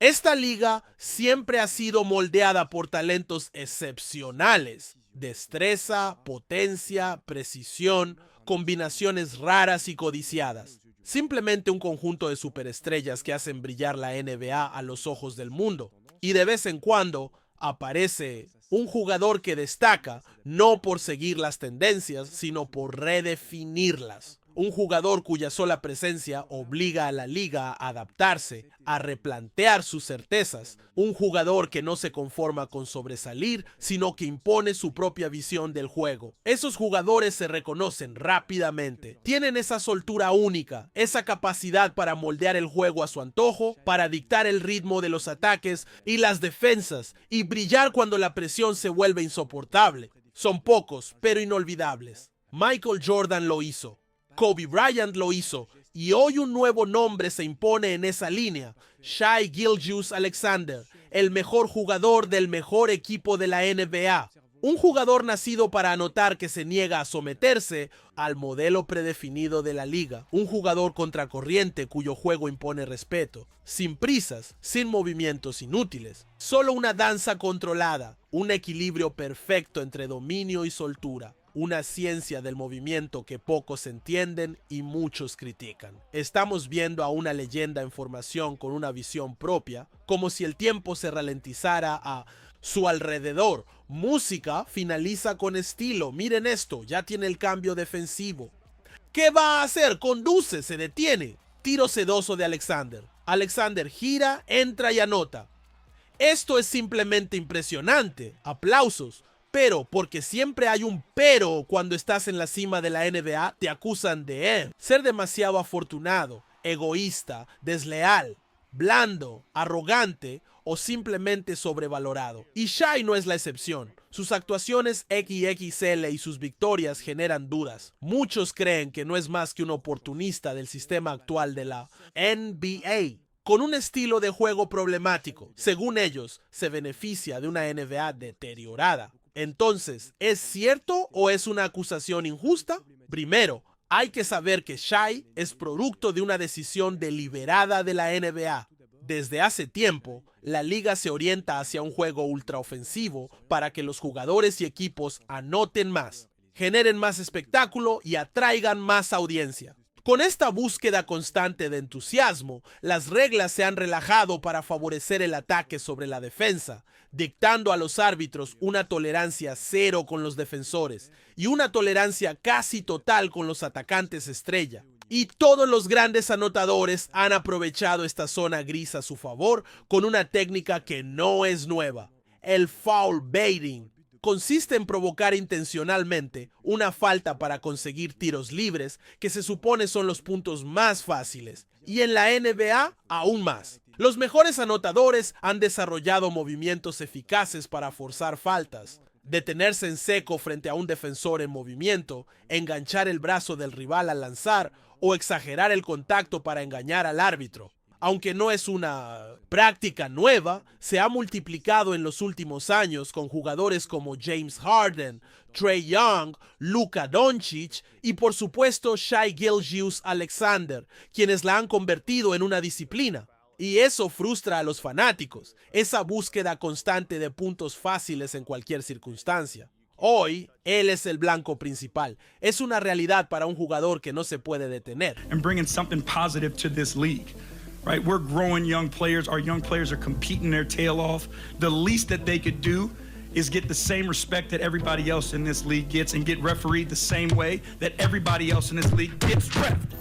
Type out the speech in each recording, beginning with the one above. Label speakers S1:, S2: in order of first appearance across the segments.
S1: Esta liga siempre ha sido moldeada por talentos excepcionales. Destreza, potencia, precisión, combinaciones raras y codiciadas. Simplemente un conjunto de superestrellas que hacen brillar la NBA a los ojos del mundo. Y de vez en cuando aparece un jugador que destaca no por seguir las tendencias, sino por redefinirlas. Un jugador cuya sola presencia obliga a la liga a adaptarse, a replantear sus certezas. Un jugador que no se conforma con sobresalir, sino que impone su propia visión del juego. Esos jugadores se reconocen rápidamente. Tienen esa soltura única, esa capacidad para moldear el juego a su antojo, para dictar el ritmo de los ataques y las defensas, y brillar cuando la presión se vuelve insoportable. Son pocos, pero inolvidables. Michael Jordan lo hizo. Kobe Bryant lo hizo, y hoy un nuevo nombre se impone en esa línea: Shai Gilgeous-Alexander, el mejor jugador del mejor equipo de la NBA. Un jugador nacido para anotar que se niega a someterse al modelo predefinido de la liga. Un jugador contracorriente cuyo juego impone respeto, sin prisas, sin movimientos inútiles. Solo una danza controlada, un equilibrio perfecto entre dominio y soltura. Una ciencia del movimiento que pocos entienden y muchos critican. Estamos viendo a una leyenda en formación con una visión propia, como si el tiempo se ralentizara a su alrededor. Música finaliza con estilo. Miren esto, ya tiene el cambio defensivo. ¿Qué va a hacer? Conduce, se detiene. Tiro sedoso de Alexander. Alexander gira, entra y anota. Esto es simplemente impresionante. Aplausos. Pero, porque siempre hay un pero cuando estás en la cima de la NBA, te acusan de ser demasiado afortunado, egoísta, desleal, blando, arrogante o simplemente sobrevalorado. Y Shai no es la excepción. Sus actuaciones XXL y sus victorias generan dudas. Muchos creen que no es más que un oportunista del sistema actual de la NBA, con un estilo de juego problemático. Según ellos, se beneficia de una NBA deteriorada. Entonces, ¿es cierto o es una acusación injusta? Primero, hay que saber que Shai es producto de una decisión deliberada de la NBA. Desde hace tiempo, la liga se orienta hacia un juego ultraofensivo para que los jugadores y equipos anoten más, generen más espectáculo y atraigan más audiencia. Con esta búsqueda constante de entusiasmo, las reglas se han relajado para favorecer el ataque sobre la defensa, dictando a los árbitros una tolerancia cero con los defensores y una tolerancia casi total con los atacantes estrella. Y todos los grandes anotadores han aprovechado esta zona gris a su favor con una técnica que no es nueva: el foul baiting. Consiste en provocar intencionalmente una falta para conseguir tiros libres, que se supone son los puntos más fáciles, y en la NBA aún más. Los mejores anotadores han desarrollado movimientos eficaces para forzar faltas, detenerse en seco frente a un defensor en movimiento, enganchar el brazo del rival al lanzar o exagerar el contacto para engañar al árbitro. Aunque no es una práctica nueva, se ha multiplicado en los últimos años con jugadores como James Harden, Trae Young, Luka Doncic y por supuesto Shai Gilgeous-Alexander, quienes la han convertido en una disciplina. Y eso frustra a los fanáticos, esa búsqueda constante de puntos fáciles en cualquier circunstancia. Hoy, él es el blanco principal. Es una realidad para un jugador que no se puede detener.
S2: And bringing something positive to this league. Right? We're growing young players. Our young players are competing their tail off. The least that they could do is get the same respect that everybody else in this league gets and get refereed the same way that everybody else in this league gets reffed.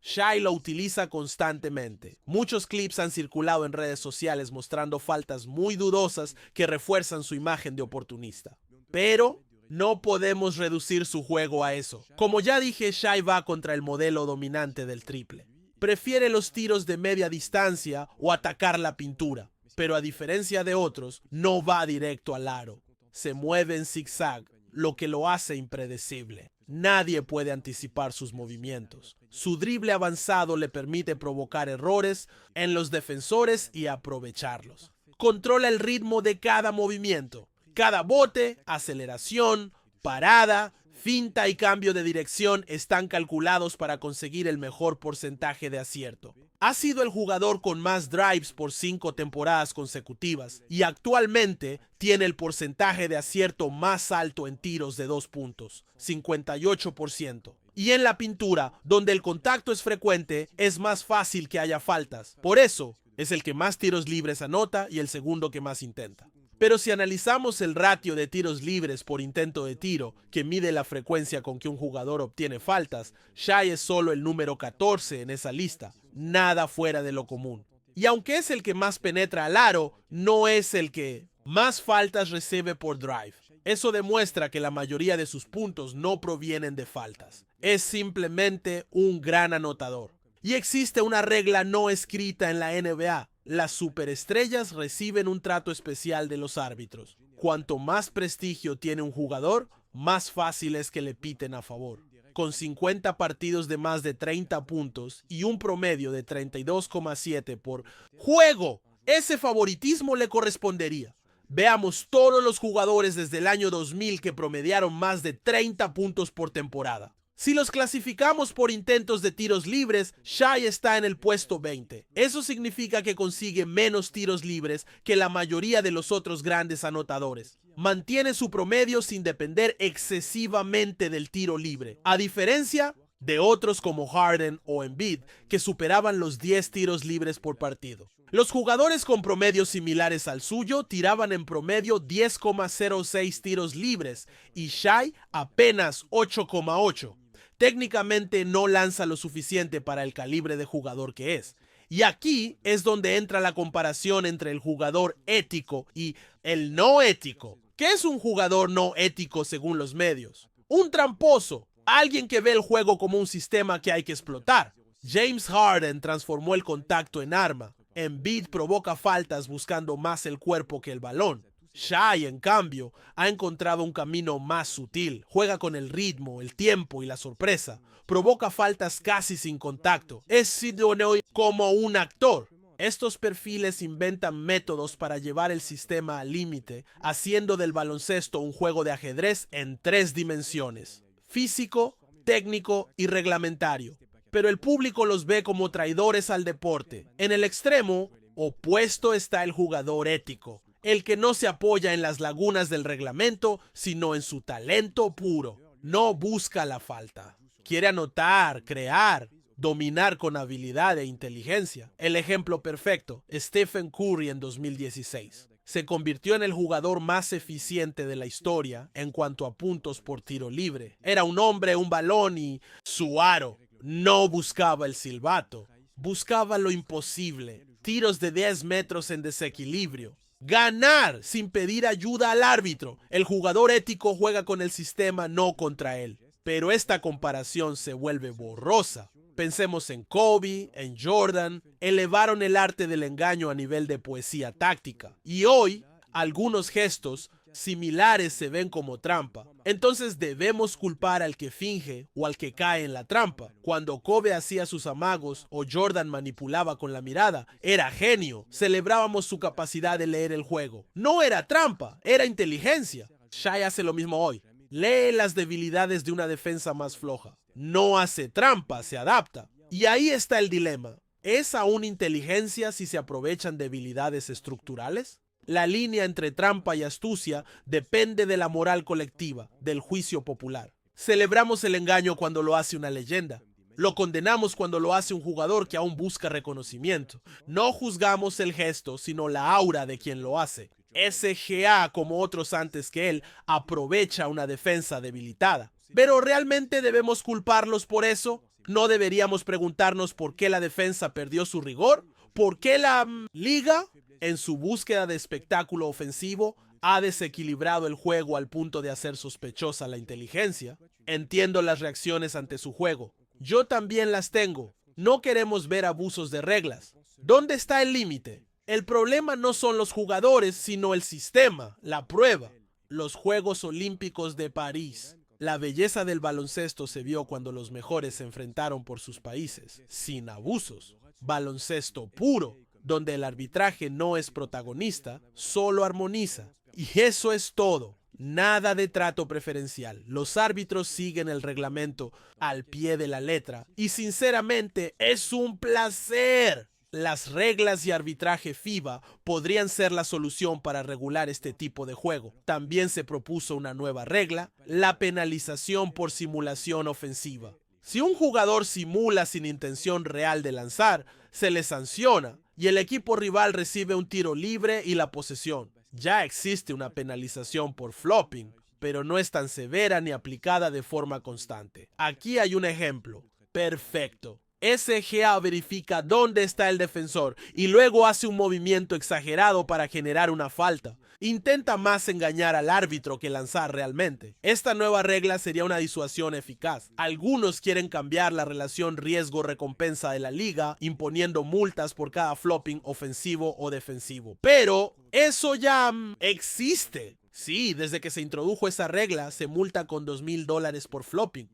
S1: Shai lo utiliza constantemente. Muchos clips han circulado en redes sociales mostrando faltas muy dudosas que refuerzan su imagen de oportunista. Pero no podemos reducir su juego a eso. Como ya dije, Shai va contra el modelo dominante del triple. Prefiere los tiros de media distancia o atacar la pintura, pero a diferencia de otros, no va directo al aro. Se mueve en zigzag, lo que lo hace impredecible. Nadie puede anticipar sus movimientos. Su drible avanzado le permite provocar errores en los defensores y aprovecharlos. Controla el ritmo de cada movimiento, cada bote, aceleración, parada, finta y cambio de dirección están calculados para conseguir el mejor porcentaje de acierto. Ha sido el jugador con más drives por 5 temporadas consecutivas y actualmente tiene el porcentaje de acierto más alto en tiros de 2 puntos, 58%. Y en la pintura, donde el contacto es frecuente, es más fácil que haya faltas. Por eso, es el que más tiros libres anota y el segundo que más intenta. Pero si analizamos el ratio de tiros libres por intento de tiro, que mide la frecuencia con que un jugador obtiene faltas, Shai es solo el número 14 en esa lista, nada fuera de lo común. Y aunque es el que más penetra al aro, no es el que más faltas recibe por drive. Eso demuestra que la mayoría de sus puntos no provienen de faltas. Es simplemente un gran anotador. Y existe una regla no escrita en la NBA. Las superestrellas reciben un trato especial de los árbitros. Cuanto más prestigio tiene un jugador, más fácil es que le piten a favor. Con 50 partidos de más de 30 puntos y un promedio de 32,7 por juego, ese favoritismo le correspondería. Veamos todos los jugadores desde el año 2000 que promediaron más de 30 puntos por temporada. Si los clasificamos por intentos de tiros libres, Shai está en el puesto 20. Eso significa que consigue menos tiros libres que la mayoría de los otros grandes anotadores. Mantiene su promedio sin depender excesivamente del tiro libre, a diferencia de otros como Harden o Embiid, que superaban los 10 tiros libres por partido. Los jugadores con promedios similares al suyo tiraban en promedio 10,06 tiros libres y Shai apenas 8,8. Técnicamente no lanza lo suficiente para el calibre de jugador que es. Y aquí es donde entra la comparación entre el jugador ético y el no ético. ¿Qué es un jugador no ético según los medios? Un tramposo, alguien que ve el juego como un sistema que hay que explotar. James Harden transformó el contacto en arma. Embiid provoca faltas buscando más el cuerpo que el balón. Shai, en cambio, ha encontrado un camino más sutil. Juega con el ritmo, el tiempo y la sorpresa. Provoca faltas casi sin contacto. Es idóneo como un actor. Estos perfiles inventan métodos para llevar el sistema al límite, haciendo del baloncesto un juego de ajedrez en 3 dimensiones: físico, técnico y reglamentario. Pero el público los ve como traidores al deporte. En el extremo opuesto está el jugador ético, el que no se apoya en las lagunas del reglamento, sino en su talento puro. No busca la falta. Quiere anotar, crear, dominar con habilidad e inteligencia. El ejemplo perfecto, Stephen Curry en 2016. Se convirtió en el jugador más eficiente de la historia en cuanto a puntos por tiro libre. Era un hombre, un balón y su aro. No buscaba el silbato, buscaba lo imposible. Tiros de 10 metros en desequilibrio. Ganar sin pedir ayuda al árbitro. El jugador ético juega con el sistema, no contra él. Pero esta comparación se vuelve borrosa. Pensemos en Kobe, en Jordan. Elevaron el arte del engaño a nivel de poesía táctica. Y hoy, algunos gestos similares se ven como trampa. Entonces debemos culpar al que finge o al que cae en la trampa. Cuando Kobe hacía sus amagos o Jordan manipulaba con la mirada, era genio. Celebrábamos su capacidad de leer el juego. No era trampa, era inteligencia. Shai hace lo mismo hoy. Lee las debilidades de una defensa más floja. No hace trampa, se adapta. Y ahí está el dilema. ¿Es aún inteligencia si se aprovechan debilidades estructurales? La línea entre trampa y astucia depende de la moral colectiva, del juicio popular. Celebramos el engaño cuando lo hace una leyenda. Lo condenamos cuando lo hace un jugador que aún busca reconocimiento. No juzgamos el gesto, sino la aura de quien lo hace. SGA, como otros antes que él, aprovecha una defensa debilitada. ¿Pero realmente debemos culparlos por eso? ¿No deberíamos preguntarnos por qué la defensa perdió su rigor? ¿Por qué la liga, en su búsqueda de espectáculo ofensivo, ha desequilibrado el juego al punto de hacer sospechosa la inteligencia? Entiendo las reacciones ante su juego. Yo también las tengo. No queremos ver abusos de reglas. ¿Dónde está el límite? El problema no son los jugadores, sino el sistema, la prueba. Los Juegos Olímpicos de París. La belleza del baloncesto se vio cuando los mejores se enfrentaron por sus países, sin abusos. Baloncesto puro, donde el arbitraje no es protagonista, solo armoniza. Y eso es todo. Nada de trato preferencial. Los árbitros siguen el reglamento al pie de la letra y sinceramente es un placer. Las reglas y arbitraje FIBA podrían ser la solución para regular este tipo de juego. También se propuso una nueva regla, la penalización por simulación ofensiva. Si un jugador simula sin intención real de lanzar, se le sanciona y el equipo rival recibe un tiro libre y la posesión. Ya existe una penalización por flopping, pero no es tan severa ni aplicada de forma constante. Aquí hay un ejemplo. Perfecto. SGA verifica dónde está el defensor y luego hace un movimiento exagerado para generar una falta. Intenta más engañar al árbitro que lanzar realmente. Esta nueva regla sería una disuasión eficaz. Algunos quieren cambiar la relación riesgo-recompensa de la liga, imponiendo multas por cada flopping ofensivo o defensivo. Pero eso ya existe. Sí, desde que se introdujo esa regla, se multa con $2,000 por flopping.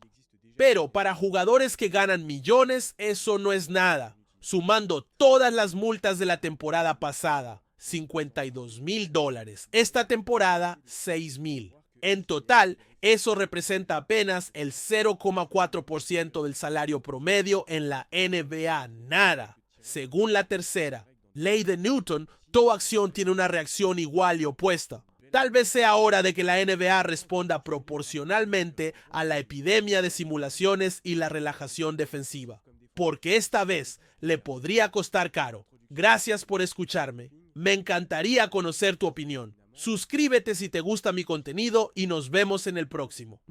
S1: Pero para jugadores que ganan millones, eso no es nada. Sumando todas las multas de la temporada pasada, $52,000. Esta temporada, $6,000. En total, eso representa apenas el 0,4% del salario promedio en la NBA. Nada. Según la tercera ley de Newton, toda acción tiene una reacción igual y opuesta. Tal vez sea hora de que la NBA responda proporcionalmente a la epidemia de simulaciones y la relajación defensiva, porque esta vez le podría costar caro. Gracias por escucharme. Me encantaría conocer tu opinión. Suscríbete si te gusta mi contenido y nos vemos en el próximo.